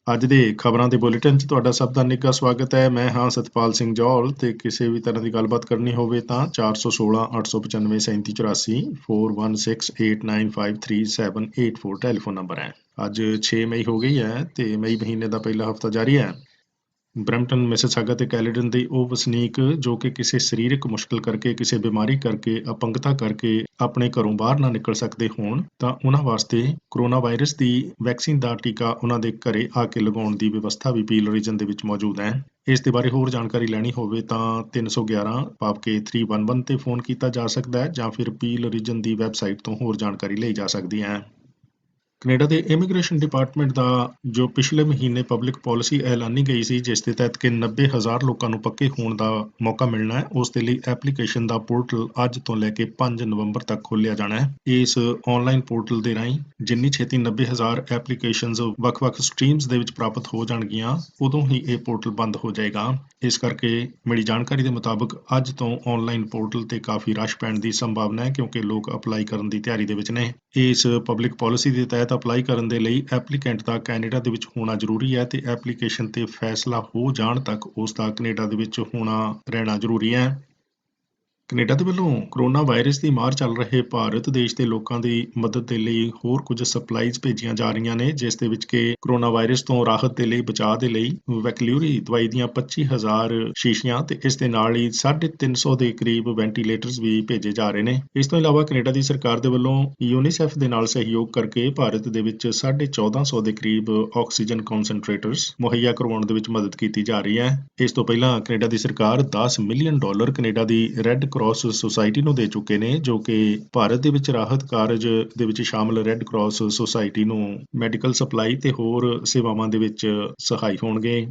ਅੱਜ ਦੇ ਖਬਰਾਂ ਦੇ ਬੁਲੇਟਿਨ 'ਚ ਤੁਹਾਡਾ ਸਭ ਦਾ ਨਿੱਘਾ ਸਵਾਗਤ ਹੈ। ਮੈਂ ਹਾਂ ਸਤਪਾਲ ਸਿੰਘ ਜੌਹਲ ਤੇ ਕਿਸੇ ਵੀ ਤਰ੍ਹਾਂ ਦੀ ਗੱਲਬਾਤ ਕਰਨੀ ਹੋਵੇ ਤਾਂ 416 895 3784 4168953784 ਟੈਲੀਫੋਨ ਨੰਬਰ ਹੈ। ਅੱਜ 6 ਮਈ ਹੋ ਗਈ ਹੈ ਤੇ ਮਈ ਮਹੀਨੇ ਦਾ ਪਹਿਲਾ ਹਫਤਾ ਜਾਰੀ ਹੈ। ਬਰੈਂਪਟਨ, ਮਿਸਿਸਾਗਾ ਤੇ ਕੈਲੇਡਨ ਦੇ ਉਹ ਵਸਨੀਕ ਜੋ ਕਿ ਕਿਸੇ ਸਰੀਰਕ ਮੁਸ਼ਕਲ ਕਰਕੇ, ਕਿਸੇ ਬਿਮਾਰੀ ਕਰਕੇ, ਅਪੰਗਤਾ ਕਰਕੇ ਆਪਣੇ ਘਰੋਂ ਬਾਹਰ ਨਾ ਨਿਕਲ ਸਕਦੇ ਹੋਣ ਤਾਂ ਉਹਨਾਂ ਵਾਸਤੇ ਕਰੋਨਾ ਵਾਇਰਸ ਦੀ ਵੈਕਸੀਨ ਦਾ ਟੀਕਾ ਉਹਨਾਂ ਦੇ ਘਰੇ ਆ ਕੇ ਲਗਾਉਣ ਦੀ ਵਿਵਸਥਾ ਵੀ ਪੀਲ ਰੀਜਨ ਦੇ ਵਿੱਚ ਮੌਜੂਦ ਹੈ। ਇਸ ਦੇ ਬਾਰੇ ਹੋਰ ਜਾਣਕਾਰੀ ਲੈਣੀ ਹੋਵੇ ਤਾਂ 311 ਭਾਵ ਕਿ 311 ਤੇ ਫੋਨ ਕੀਤਾ ਜਾ ਸਕਦਾ ਹੈ ਜਾਂ ਫਿਰ ਪੀਲ ਰੀਜਨ ਦੀ ਵੈਬਸਾਈਟ ਤੋਂ ਹੋਰ ਜਾਣਕਾਰੀ ਲਈ ਜਾ ਸਕਦੀ ਹੈ। ਕੈਨੇਡਾ ਦੇ ਇਮੀਗ੍ਰੇਸ਼ਨ ਡਿਪਾਰਟਮੈਂਟ ਦਾ ਜੋ ਪਿਛਲੇ ਮਹੀਨੇ ਪਬਲਿਕ ਪਾਲਿਸੀ ਐਲਾਨੀ ਗਈ ਸੀ, ਜਿਸ ਦੇ ਤਹਿਤ ਕਿ 90,000 ਲੋਕਾਂ ਨੂੰ ਪੱਕੇ ਹੋਣ ਦਾ ਮੌਕਾ ਮਿਲਣਾ ਹੈ, ਉਸ ਦੇ ਲਈ ਐਪਲੀਕੇਸ਼ਨ ਦਾ ਪੋਰਟਲ ਅੱਜ ਤੋਂ ਲੈ ਕੇ 5 ਨਵੰਬਰ ਤੱਕ ਖੋਲ੍ਹਿਆ ਜਾਣਾ ਹੈ। ਇਸ ਆਨਲਾਈਨ ਪੋਰਟਲ ਦੇ ਰਾਹੀਂ ਜਿੰਨੀ ਛੇਤੀ 90,000 ਐਪਲੀਕੇਸ਼ਨਜ਼ ਵੱਖ-ਵੱਖ ਸਟਰੀਮਸ ਦੇ ਵਿੱਚ ਪ੍ਰਾਪਤ ਹੋ ਜਾਣਗੀਆਂ, ਉਦੋਂ ਹੀ ਇਹ ਪੋਰਟਲ ਬੰਦ ਹੋ ਜਾਏਗਾ। ਇਸ ਕਰਕੇ ਮਿਲੀ ਜਾਣਕਾਰੀ ਦੇ ਮੁਤਾਬਕ ਅੱਜ ਤੋਂ ਆਨਲਾਈਨ ਪੋਰਟਲ ਤੇ ਕਾਫੀ ਰਸ਼ ਪੈਣ ਦੀ ਸੰਭਾਵਨਾ ਹੈ, ਕਿਉਂਕਿ ਲੋਕ ਅਪਲਾਈ ਕਰਨ ਦੀ ਤਿਆਰੀ ਦੇ ਵਿੱਚ ਨੇ। ਇਸ ਪਬਲਿਕ ਪਾਲਿਸੀ ਦੇ ਤਹਿਤ ਅਪਲਾਈ ਕਰਨ ਦੇ ਲਈ ਐਪਲੀਕੈਂਟ ਦਾ ਕੈਨੇਡਾ ਦੇ ਵਿੱਚ ਹੋਣਾ ਜ਼ਰੂਰੀ ਹੈ ਤੇ ਐਪਲੀਕੇਸ਼ਨ ਤੇ ਫੈਸਲਾ ਹੋ ਜਾਣ ਤੱਕ ਉਸ ਦਾ ਕੈਨੇਡਾ ਦੇ ਵਿੱਚ ਰਹਿਣਾ ਜ਼ਰੂਰੀ ਹੈ। ਕੈਨੇਡਾ ਦੇ ਵੱਲੋਂ ਕਰੋਨਾ ਵਾਇਰਸ ਦੀ ਮਾਰ ਚੱਲ ਰਹੇ ਭਾਰਤ ਦੇਸ਼ ਦੇ ਲੋਕਾਂ ਦੀ ਮਦਦ ਦੇ ਲਈ ਹੋਰ ਕੁਝ ਸਪਲਾਈਜ਼ ਭੇਜੀਆਂ ਜਾ ਰਹੀਆਂ ਨੇ, ਜਿਸ ਦੇ ਵਿੱਚ ਕਿ ਕਰੋਨਾ ਵਾਇਰਸ ਤੋਂ ਰਾਹਤ ਦੇ ਲਈ, ਬਚਾਅ ਦੇ ਲਈ ਵੈਕਲੂਰੀ ਦਵਾਈ ਦੀਆਂ 25,000 ਸ਼ੀਸ਼ੀਆਂ ਤੇ ਇਸ ਦੇ ਨਾਲ ਹੀ 350 ਦੇ ਕਰੀਬ ਵੈਂਟੀਲੇਟਰਸ ਵੀ ਭੇਜੇ ਜਾ ਰਹੇ ਨੇ। ਇਸ ਤੋਂ ਇਲਾਵਾ ਕੈਨੇਡਾ ਦੀ ਸਰਕਾਰ ਦੇ ਵੱਲੋਂ ਯੂਨੀਸੈਫ ਦੇ ਨਾਲ ਸਹਿਯੋਗ ਕਰਕੇ ਭਾਰਤ ਦੇ ਵਿੱਚ 1450 ਦੇ ਕਰੀਬ ਆਕਸੀਜਨ ਕਨਸੈਂਟਰੇਟਰਸ ਮੁਹੱਈਆ ਕਰਵਾਉਣ ਦੇ ਵਿੱਚ ਮਦਦ ਕੀਤੀ ਜਾ ਰਹੀ ਹੈ। ਇਸ ਤੋਂ ਪਹਿਲਾਂ ਕੈਨੇਡਾ ਦੀ ਸਰਕਾਰ $10 ਮਿਲੀਅਨ ਕੈਨੇਡਾ ਦੀ ਰੈੱਡ ਕਰਾਸ ਸੁਸਾਇਟੀ ਨੂੰ ਦੇ ਚੁੱਕੇ ਨੇ, ਜੋ ਕਿ ਭਾਰਤ ਦੇ ਵਿੱਚ ਰਾਹਤ ਕਾਰਜ ਦੇ ਵਿੱਚ ਸ਼ਾਮਲ ਰੈੱਡ ਕਰਾਸ ਸੁਸਾਇਟੀ ਨੂੰ ਮੈਡੀਕਲ ਸਪਲਾਈ ਤੇ ਹੋਰ ਸੇਵਾਵਾਂ ਦੇ ਵਿੱਚ ਸਹਾਈ ਹੋਣਗੇ।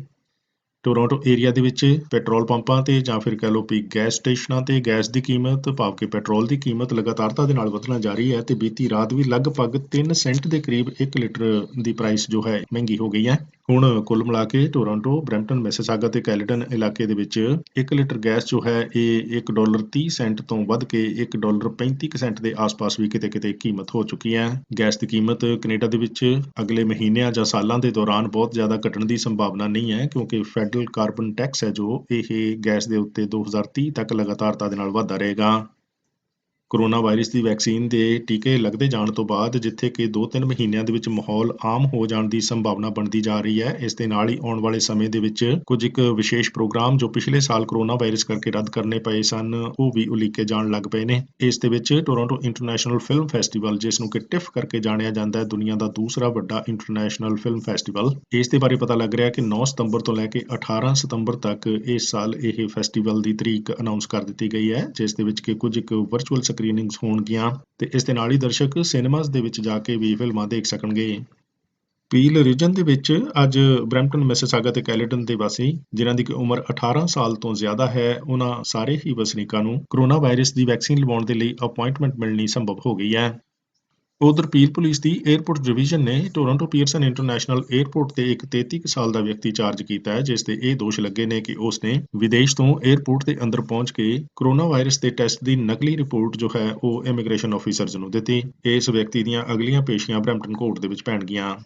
ਟੋਰਾਂਟੋ ਏਰੀਆ ਦੇ ਵਿੱਚ ਪੈਟਰੋਲ ਪੰਪਾਂ ਤੇ ਜਾਂ ਫਿਰ ਕਹਿ ਲਓ ਵੀ ਗੈਸ ਸਟੇਸ਼ਨਾਂ ਤੇ ਗੈਸ ਦੀ ਕੀਮਤ ਭਾਵ ਕਿ ਪੈਟਰੋਲ ਦੀ ਕੀਮਤ ਲਗਾਤਾਰਤਾ ਦੇ ਨਾਲ ਵਧਣਾ ਜਾਰੀ ਹੈ ਤੇ ਬੀਤੀ ਰਾਤ ਵੀ ਲਗਭਗ 3 ਸੈਂਟ ਦੇ ਕਰੀਬ 1 ਲੀਟਰ ਦੀ ਪ੍ਰਾਈਸ ਜੋ ਹੈ ਮਹਿੰਗੀ ਹੋ ਗਈ ਹੈ। ਹੁਣ ਕੁੱਲ ਮਿਲਾ ਕੇ ਟੋਰਾਂਟੋ, ਬਰੈਂਪਟਨ, ਮਿਸਿਸਾਗਾ ਤੇ ਕੈਲੇਡਨ ਇਲਾਕੇ ਦੇ ਵਿੱਚ 1 ਲੀਟਰ ਗੈਸ ਜੋ ਹੈ ਇਹ $1.30 ਤੋਂ ਵੱਧ ਕੇ $1.35 ਦੇ ਆਸ-ਪਾਸ ਵੀ ਕਿਤੇ-ਕਿਤੇ ਕੀਮਤ ਹੋ ਚੁੱਕੀ ਹੈ। ਗੈਸ ਦੀ ਕੀਮਤ ਕੈਨੇਡਾ ਦੇ ਵਿੱਚ ਅਗਲੇ ਮਹੀਨਿਆਂ ਜਾਂ ਸਾਲਾਂ ਦੇ ਦੌਰਾਨ ਬਹੁਤ ਜ਼ਿਆਦਾ ਘਟਣ ਦੀ ਸੰਭਾਵਨਾ ਨਹੀਂ ਹੈ, ਕਿਉਂਕਿ ਫੈਡਰਲ ਕਾਰਬਨ ਟੈਕਸ ਹੈ ਜੋ ਇਹ ਗੈਸ ਦੇ ਉੱਤੇ 2030 ਤੱਕ ਲਗਾਤਾਰਤਾ ਦੇ ਨਾਲ ਵਧਦਾ ਰਹੇਗਾ। ਕਰੋਨਾ ਵਾਇਰਸ ਦੀ ਵੈਕਸੀਨ ਦੇ ਟੀਕੇ ਲੱਗਦੇ ਜਾਣ ਤੋਂ ਬਾਅਦ ਜਿੱਥੇ ਕਿ 2-3 ਮਹੀਨਿਆਂ ਦੇ ਵਿੱਚ ਮਾਹੌਲ ਆਮ ਹੋ ਜਾਣ ਦੀ ਸੰਭਾਵਨਾ ਬਣਦੀ ਜਾ ਰਹੀ ਹੈ, ਇਸ ਦੇ ਨਾਲ ਹੀ ਆਉਣ ਵਾਲੇ ਸਮੇਂ ਦੇ ਵਿੱਚ ਕੁਝ ਇੱਕ ਵਿਸ਼ੇਸ਼ ਪ੍ਰੋਗਰਾਮ ਜੋ ਪਿਛਲੇ ਸਾਲ ਕਰੋਨਾ ਵਾਇਰਸ ਕਰਕੇ ਰੱਦ ਕਰਨੇ ਪਏ ਸਨ, ਉਹ ਵੀ ਉਲੀਕੇ ਜਾਣ ਲੱਗ ਪਏ ਨੇ। ਇਸ ਦੇ ਵਿੱਚ ਟੋਰਾਂਟੋ ਇੰਟਰਨੈਸ਼ਨਲ ਫਿਲਮ ਫੈਸਟੀਵਲ, ਜਿਸ ਨੂੰ ਕਿ ਟਿਫ ਕਰਕੇ ਜਾਣਿਆ ਜਾਂਦਾ ਹੈ, ਦੁਨੀਆ ਦਾ ਦੂਸਰਾ ਵੱਡਾ ਇੰਟਰਨੈਸ਼ਨਲ ਫਿਲਮ ਫੈਸਟੀਵਲ, ਇਸ ਦੇ ਬਾਰੇ ਪਤਾ ਲੱਗ ਰਿਹਾ ਕਿ 9 ਸਤੰਬਰ ਤੋਂ ਲੈ ਕੇ 18 ਸਤੰਬਰ ਤੱਕ ਇਸ ਸਾਲ ਇਹ ਫੈਸਟੀਵਲ ਦੀ ਤਰੀਕ ਅਨਾਉਂਸ ਕਰ ਦਿੱਤੀ ਗਈ ਹੈ, ਜਿਸ ਦੇ ਵਿੱਚ ਕਿ ਕੁਝ ਇੱਕ ਵਰਚੁਅਲ ਸਕਰੀਨਿੰਗਸ ਹੋਣਗੀਆਂ ਤੇ ਇਸ ਦੇ ਨਾਲ ਹੀ ਦਰਸ਼ਕ ਸਿਨੇਮਾਜ਼ ਦੇ ਵਿੱਚ ਜਾ ਕੇ ਵੀ ਫਿਲਮਾਂ ਦੇਖ ਸਕਣਗੇ। ਪੀਲ ਰੀਜਨ ਦੇ ਵਿੱਚ ਅੱਜ ਬਰੈਂਪਟਨ, ਮਿਸਿਸਾਗਾ ਤੇ ਕੈਲੇਡਨ ਦੇ ਵਾਸੀ ਜਿਨ੍ਹਾਂ ਦੀ ਉਮਰ 18 ਸਾਲ ਤੋਂ ਜ਼ਿਆਦਾ ਹੈ, ਉਹਨਾਂ ਸਾਰੇ ਹੀ ਵਸਨੀਕਾਂ ਨੂੰ ਕਰੋਨਾ ਵਾਇਰਸ ਦੀ ਵੈਕਸੀਨ ਲਵਾਉਣ ਦੇ ਲਈ ਅਪਾਇੰਟਮੈਂਟ ਮਿਲਣੀ ਸੰਭਵ ਹੋ ਗਈ ਹੈ। ਉਧਰ ਪੀਲ ਪੁਲਿਸ ਦੀ 에ਅਰਪੋਰਟ ਡਿਵੀਜ਼ਨ ਨੇ ਟੋਰਾਂਟੋ ਪੀਅਰਸਨ ਇੰਟਰਨੈਸ਼ਨਲ 에ਅਰਪੋਰਟ ਤੇ ਇੱਕ 33 ਸਾਲ ਦਾ ਵਿਅਕਤੀ ਚਾਰਜ ਕੀਤਾ ਹੈ, ਜਿਸ ਤੇ ਇਹ ਦੋਸ਼ ਲੱਗੇ ਨੇ ਕਿ ਉਸਨੇ ਵਿਦੇਸ਼ ਤੋਂ 에ਅਰਪੋਰਟ ਦੇ ਅੰਦਰ ਪਹੁੰਚ ਕੇ ਕਰੋਨਾ ਵਾਇਰਸ ਦੇ ਟੈਸਟ ਦੀ ਨਕਲੀ ਰਿਪੋਰਟ ਜੋ ਹੈ ਉਹ ਇਮੀਗ੍ਰੇਸ਼ਨ ਆਫੀਸਰਜ਼ ਨੂੰ ਦਿੱਤੀ। ਇਸ ਵਿਅਕਤੀ ਦੀਆਂ ਅਗਲੀਆਂ ਪੇਸ਼ੀਆਂ ਬਰੈਂਪਟਨ ਕੋਰਟ ਦੇ ਵਿੱਚ ਪੈਣਗੀਆਂ।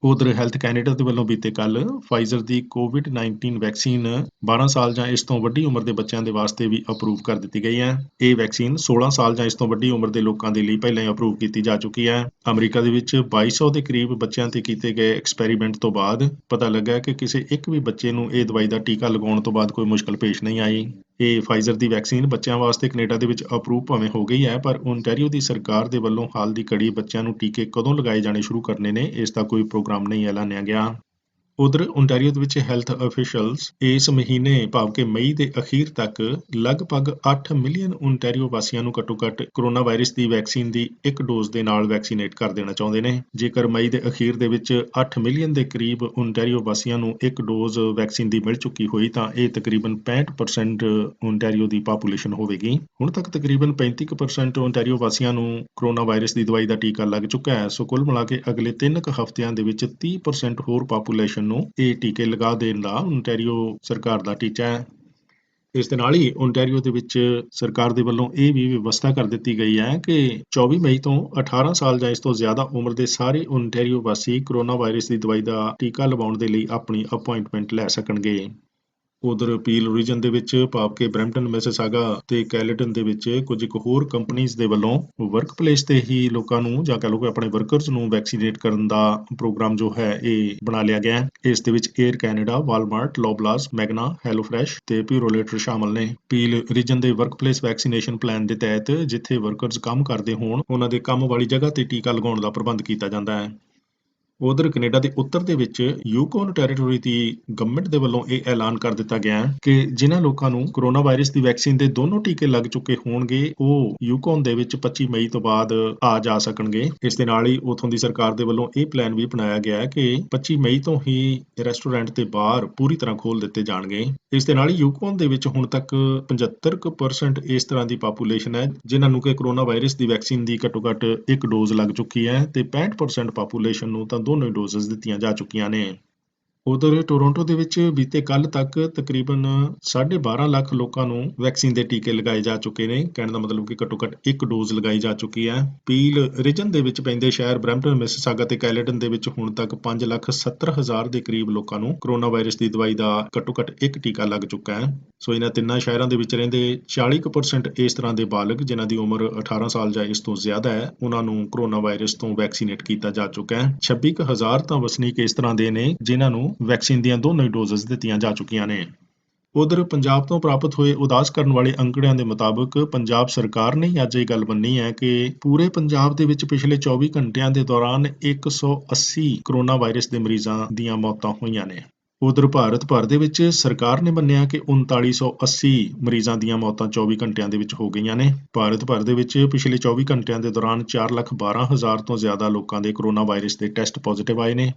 ਉਧਰ ਹੈਲਥ ਕੈਨੇਡਾ ਦੇ ਵੱਲੋਂ ਬੀਤੇ ਕੱਲ ਫਾਈਜ਼ਰ ਦੀ ਕੋਵਿਡ-19 ਵੈਕਸੀਨ 12 ਸਾਲ ਜਾਂ ਇਸ ਤੋਂ ਵੱਡੀ ਉਮਰ ਦੇ ਬੱਚਿਆਂ ਦੇ ਵਾਸਤੇ ਵੀ ਅਪਰੂਵ ਕਰ ਦਿੱਤੀ ਗਈ ਹੈ। ਇਹ ਵੈਕਸੀਨ 16 ਸਾਲ ਜਾਂ ਇਸ ਤੋਂ ਵੱਡੀ ਉਮਰ ਦੇ ਲੋਕਾਂ ਦੇ ਲਈ ਪਹਿਲਾਂ ਹੀ ਅਪਰੂਵ ਕੀਤੀ ਜਾ ਚੁੱਕੀ ਹੈ। ਅਮਰੀਕਾ ਦੇ ਵਿੱਚ 2200 ਦੇ ਕਰੀਬ ਬੱਚਿਆਂ ਤੇ ਕੀਤੇ ਗਏ ਐਕਸਪੈਰੀਮੈਂਟ ਤੋਂ ਬਾਅਦ ਪਤਾ ਲੱਗਾ ਕਿ ਕਿਸੇ ਇੱਕ ਵੀ ਬੱਚੇ ਨੂੰ ਇਹ ਦਵਾਈ ਦਾ ਟੀਕਾ ਲਗਾਉਣ ਤੋਂ ਬਾਅਦ ਕੋਈ ਮੁਸ਼ਕਲ ਪੇਸ਼ ਨਹੀਂ ਆਈ। ਇਹ ਫਾਈਜ਼ਰ ਦੀ ਵੈਕਸੀਨ ਬੱਚਿਆਂ ਵਾਸਤੇ ਕੈਨੇਡਾ ਦੇ ਵਿੱਚ ਅਪਰੂਵ ਭਾਵੇਂ ਹੋ ਗਈ ਹੈ, ਪਰ ਓਨਟਾਰੀਓ ਦੀ ਸਰਕਾਰ ਦੇ ਵੱਲੋਂ ਹਾਲ ਦੀ ਘੜੀ ਬੱਚਿਆਂ ਨੂੰ ਟੀਕੇ ਕਦੋਂ ਲਗਾਏ ਜਾਣੇ ਸ਼ੁਰੂ ਕਰਨੇ ਨੇ, ਇਸ ਦਾ ਕੋਈ ਪ੍ਰੋਗਰਾਮ ਨਹੀਂ ਐਲਾਨਿਆ ਗਿਆ। ਉਧਰ ਓਨਟਾਰੀਓ ਦੇ ਵਿੱਚ ਹੈਲਥ ਅਫੀਸ਼ੀਅਲਸ ਇਸ ਮਹੀਨੇ ਭਾਵ ਕਿ ਮਈ ਦੇ ਅਖੀਰ ਤੱਕ ਲਗਭਗ 8 ਮਿਲੀਅਨ ਓਨਟਾਰੀਓ ਵਾਸੀਆਂ ਨੂੰ ਘੱਟੋ-ਘੱਟ ਕਰੋਨਾ ਵਾਇਰਸ ਦੀ ਵੈਕਸੀਨ ਦੀ ਇੱਕ ਡੋਜ਼ ਦੇ ਨਾਲ ਵੈਕਸੀਨੇਟ ਕਰ ਦੇਣਾ ਚਾਹੁੰਦੇ ਨੇ। ਜੇਕਰ ਮਈ ਦੇ ਅਖੀਰ ਦੇ ਵਿੱਚ 8 ਮਿਲੀਅਨ ਦੇ ਕਰੀਬ ਓਨਟਾਰੀਓ ਵਾਸੀਆਂ ਨੂੰ ਇੱਕ ਡੋਜ਼ ਵੈਕਸੀਨ ਦੀ ਮਿਲ ਚੁੱਕੀ ਹੋਈ ਤਾਂ ਇਹ ਤਕਰੀਬਨ 65% ਓਨਟਾਰੀਓ ਦੀ ਪਾਪੂਲੇਸ਼ਨ ਹੋਵੇਗੀ। ਹੁਣ ਤੱਕ ਤਕਰੀਬਨ 35% ਓਨਟਾਰੀਓ ਵਾਸੀਆਂ ਨੂੰ ਕਰੋਨਾ ਵਾਇਰਸ ਦੀ ਦਵਾਈ ਦਾ ਟੀਕਾ ਲੱਗ ਚੁੱਕਾ ਹੈ। ਸੋ ਕੁੱਲ ਮਿਲਾ ਕੇ ਅਗਲੇ 3 ਹਫ਼ਤਿਆਂ ਦੇ ਵਿੱਚ 30% ਹੋਰ ਪਾਪੂਲੇਸ਼ਨ ਨੂੰ ਇਹ ਟੀਕੇ ਲਗਾ ਦੇਣ ਦਾ ਓਨਟਾਰੀਓ ਸਰਕਾਰ ਦਾ ਟੀਚਾ ਹੈ। ਇਸ ਦੇ ਨਾਲ ਹੀ ਓਨਟਾਰੀਓ ਦੇ ਵਿੱਚ ਸਰਕਾਰ ਦੇ ਵੱਲੋਂ ਇਹ ਵੀ ਵਿਵਸਥਾ ਕਰ ਦਿੱਤੀ ਗਈ ਹੈ ਕਿ 24 ਮਈ ਤੋਂ 18 ਸਾਲ ਜਾਂ ਇਸ ਤੋਂ ਜ਼ਿਆਦਾ ਉਮਰ ਦੇ ਸਾਰੇ ਓਨਟਾਰੀਓ ਵਾਸੀ ਕੋਰੋਨਾ ਵਾਇਰਸ ਦੀ ਦਵਾਈ ਦਾ ਟੀਕਾ ਲਗਵਾਉਣ ਦੇ ਲਈ ਆਪਣੀ ਅਪਾਇੰਟਮੈਂਟ ਲੈ ਸਕਣਗੇ। ਉਧਰ ਪੀਲ ਰੀਜਨ ਦੇ ਵਿੱਚ ਭਾਵ ਕਿ ਬਰੈਂਪਟਨ, ਮਿਸਿਸਾਗਾ ਤੇ ਕੈਲੇਡਨ ਦੇ ਵਿੱਚ ਕੁਝ ਇੱਕ ਹੋਰ ਕੰਪਨੀਆਂ ਦੇ ਵੱਲੋਂ ਵਰਕਪਲੇਸ ਤੇ ਹੀ ਲੋਕਾਂ ਨੂੰ ਜਾਂ ਕਹ ਲਓ ਕਿ ਆਪਣੇ ਵਰਕਰਸ ਨੂੰ ਵੈਕਸੀਨੇਟ ਕਰਨ ਦਾ ਪ੍ਰੋਗਰਾਮ ਜੋ ਹੈ ਇਹ ਬਣਾ ਲਿਆ ਗਿਆ ਹੈ। ਇਸ ਦੇ ਵਿੱਚ air Canada, Walmart, Loblaws, Magna, HelloFresh ਤੇ ਪਿਊਰੋਲੇਟਰ ਸ਼ਾਮਲ ਨੇ। ਪੀਲ ਰੀਜਨ ਦੇ ਵਰਕਪਲੇਸ ਵੈਕਸੀਨੇਸ਼ਨ ਪਲਾਨ ਦੇ ਤਹਿਤ ਜਿੱਥੇ ਵਰਕਰਸ ਕੰਮ ਕਰਦੇ ਹੋਣ ਉਹਨਾਂ ਦੇ ਕੰਮ ਵਾਲੀ ਜਗ੍ਹਾ ਤੇ ਟੀਕਾ ਲਗਾਉਣ ਦਾ ਪ੍ਰਬੰਧ ਕੀਤਾ ਜਾਂਦਾ ਹੈ। ਉਧਰ ਕੈਨੇਡਾ ਦੇ ਉੱਤਰ ਦੇ ਵਿੱਚ ਯੂਕੋਨ ਟੈਰੀਟੋਰੀ ਦੀ ਗਵਰਨਮੈਂਟ ਦੇ ਵੱਲੋਂ ਇਹ ਐਲਾਨ ਕਰ ਦਿੱਤਾ ਗਿਆ ਹੈ ਕਿ ਜਿਨ੍ਹਾਂ ਲੋਕਾਂ ਨੂੰ ਕੋਰੋਨਾ ਵਾਇਰਸ ਦੀ ਵੈਕਸੀਨ ਦੇ ਦੋਨੋਂ ਟੀਕੇ ਲੱਗ ਚੁੱਕੇ ਹੋਣਗੇ ਉਹ ਯੂਕੋਨ ਦੇ ਵਿੱਚ 25 ਮਈ ਤੋਂ ਬਾਅਦ ਆ ਜਾ ਸਕਣਗੇ। ਇਸ ਦੇ ਨਾਲ ਹੀ ਉਥੋਂ ਦੀ ਸਰਕਾਰ ਦੇ ਵੱਲੋਂ ਇਹ ਪਲਾਨ ਵੀ ਬਣਾਇਆ ਗਿਆ ਹੈ ਕਿ 25 ਮਈ ਤੋਂ ਹੀ ਰੈਸਟੋਰੈਂਟ ਤੇ ਬਾਰ ਪੂਰੀ ਤਰ੍ਹਾਂ ਖੋਲ ਦਿੱਤੇ ਜਾਣਗੇ। ਇਸ ਦੇ ਨਾਲ ਹੀ ਯੂਕੋਨ ਦੇ ਵਿੱਚ ਹੁਣ ਤੱਕ 75% ਇਸ ਤਰ੍ਹਾਂ ਦੀ ਪਾਪੂਲੇਸ਼ਨ ਹੈ ਜਿਨ੍ਹਾਂ ਨੂੰ ਕਿ ਕੋਰੋਨਾ ਵਾਇਰਸ ਦੀ ਵੈਕਸੀਨ ਦੀ ਘੱਟੋ ਘੱਟ ਇੱਕ ਡੋਜ਼ ਲੱਗ ਚੁੱਕੀ ਹੈ ਤੇ 65% ਪਾਪੂਲੇਸ਼ਨ ਨੂੰ ਤਾਂ ਦੋਨੋਂ ਹੀ ਡੋਜ਼ਸ ਦਿੱਤੀਆਂ ਜਾ ਚੁੱਕੀਆਂ ਨੇ। ਉਧਰ ਟੋਰਾਂਟੋ ਦੇ ਵਿੱਚ ਬੀਤੇ ਕੱਲ ਤੱਕ ਤਕਰੀਬਨ 12.5 ਲੱਖ ਲੋਕਾਂ ਨੂੰ ਵੈਕਸੀਨ ਦੇ ਟੀਕੇ ਲਗਾਏ ਜਾ ਚੁੱਕੇ ਨੇ। ਕਹਿਣ ਦਾ ਮਤਲਬ ਕਿ ਘੱਟੋ ਘੱਟ ਇੱਕ ਡੋਜ਼ ਲਗਾਈ ਜਾ ਚੁੱਕੀ ਹੈ। ਪੀਲ ਰੀਜਨ ਦੇ ਵਿੱਚ ਪੈਂਦੇ ਸ਼ਹਿਰ ਬਰੈਂਪਟਨ, ਮਿਸਿਸਾਗਾ ਤੇ ਕੈਲੇਡਨ ਦੇ ਵਿੱਚ ਹੁਣ ਤੱਕ 5,70,000 ਦੇ ਕਰੀਬ ਲੋਕਾਂ ਨੂੰ ਕੋਰੋਨਾ ਵਾਇਰਸ ਦੀ ਦਵਾਈ ਦਾ ਘੱਟੋ ਘੱਟ ਇੱਕ ਟੀਕਾ ਲੱਗ ਚੁੱਕਾ ਹੈ। ਸੋ ਇਹਨਾਂ ਤਿੰਨਾਂ ਸ਼ਹਿਰਾਂ ਦੇ ਵਿੱਚ ਰਹਿੰਦੇ 40% ਇਸ ਤਰ੍ਹਾਂ ਦੇ ਬਾਲਗ ਜਿਨ੍ਹਾਂ ਦੀ ਉਮਰ 18 ਸਾਲ ਜਾਂ ਇਸ ਤੋਂ ਜ਼ਿਆਦਾ ਹੈ ਉਹਨਾਂ ਨੂੰ ਕੋਰੋਨਾ ਵਾਇਰਸ ਤੋਂ ਵੈਕਸੀਨੇਟ ਕੀਤਾ ਜਾ ਚੁੱਕਾ ਹੈ। 26,000 ਤਾਂ ਵਸਨੀਕ ਇਸ ਤਰ੍ਹਾਂ ਦੇ ਨੇ ਜਿਨ੍ਹਾਂ ਨੂੰ ਵੈਕਸੀਨ ਦੀਆਂ ਦੋਨੋਂ ਹੀ ਡੋਜ਼ਸ ਦਿੱਤੀਆਂ ਜਾ ਚੁੱਕੀਆਂ ਨੇ। ਉਧਰ ਪੰਜਾਬ ਤੋਂ ਪ੍ਰਾਪਤ ਹੋਏ ਉਦਾਸ ਕਰਨ ਵਾਲੇ ਅੰਕੜਿਆਂ ਦੇ ਮੁਤਾਬਕ ਪੰਜਾਬ ਸਰਕਾਰ ਨੇ ਅੱਜ ਇਹ ਗੱਲ ਮੰਨੀ ਹੈ ਕਿ ਪੂਰੇ ਪੰਜਾਬ ਦੇ ਵਿੱਚ ਪਿਛਲੇ 24 ਘੰਟਿਆਂ ਦੇ ਦੌਰਾਨ 180 ਕੋਰੋਨਾ ਵਾਇਰਸ ਦੇ ਮਰੀਜ਼ਾਂ ਦੀਆਂ ਮੌਤਾਂ ਹੋਈਆਂ ਨੇ। ਉਧਰ ਭਾਰਤ ਭਰ ਦੇ ਵਿੱਚ ਸਰਕਾਰ ਨੇ ਮੰਨਿਆ ਕਿ 3980 ਮਰੀਜ਼ਾਂ ਦੀਆਂ ਮੌਤਾਂ 24 ਘੰਟਿਆਂ ਦੇ ਵਿੱਚ ਹੋ ਗਈਆਂ ਨੇ। ਭਾਰਤ ਭਰ ਦੇ ਵਿੱਚ ਪਿਛਲੇ 24 ਘੰਟਿਆਂ ਦੇ ਦੌਰਾਨ 4,12,000 ਤੋਂ ਜ਼ਿਆਦਾ ਲੋਕਾਂ ਦੇ ਕੋਰੋਨਾ ਵਾਇਰਸ ਦੇ ਟੈਸਟ ਪੋਜ਼ਿਟਿਵ ਆਏ ਨੇ।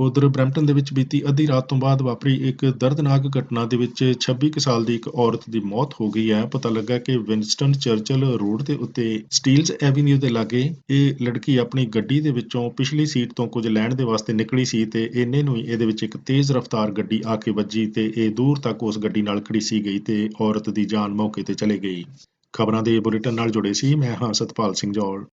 ਉਧਰ ਬਰੈਂਪਟਨ ਦੇ ਵਿੱਚ ਬੀਤੀ ਅੱਧੀ ਰਾਤ ਤੋਂ ਬਾਅਦ ਵਾਪਰੀ ਇੱਕ ਦਰਦਨਾਕ ਘਟਨਾ ਦੇ ਵਿੱਚ 26 ਕੁ ਸਾਲ ਦੀ ਇੱਕ ਔਰਤ ਦੀ ਮੌਤ ਹੋ ਗਈ ਹੈ। ਪਤਾ ਲੱਗਾ ਕਿ ਵਿੰਸਟਨ ਚਰਚਲ ਰੋਡ ਦੇ ਉੱਤੇ ਸਟੀਲਜ਼ ਐਵੀਨਿਊ ਦੇ ਲਾਗੇ ਇਹ ਲੜਕੀ ਆਪਣੀ ਗੱਡੀ ਦੇ ਵਿੱਚੋਂ ਪਿਛਲੀ ਸੀਟ ਤੋਂ ਕੁਝ ਲੈਣ ਦੇ ਵਾਸਤੇ ਨਿਕਲੀ ਸੀ ਤੇ ਇੰਨੇ ਨੂੰ ਹੀ ਇਹਦੇ ਵਿੱਚ ਇੱਕ ਤੇਜ਼ ਰਫ਼ਤਾਰ ਗੱਡੀ ਆ ਕੇ ਵੱਜੀ ਤੇ ਇਹ ਦੂਰ ਤੱਕ ਉਸ ਗੱਡੀ ਨਾਲ ਖੜੀਸੀ ਗਈ ਤੇ ਔਰਤ ਦੀ ਜਾਨ ਮੌਕੇ ਤੇ ਚਲੀ ਗਈ। ਖਬਰਾਂ ਦੇ ਬੁਲੇਟਿਨ ਨਾਲ ਜੁੜੇ ਸੀ ਮੈਂ ਹਾਂ ਸਤਪਾਲ ਸਿੰਘ ਜੌਲ।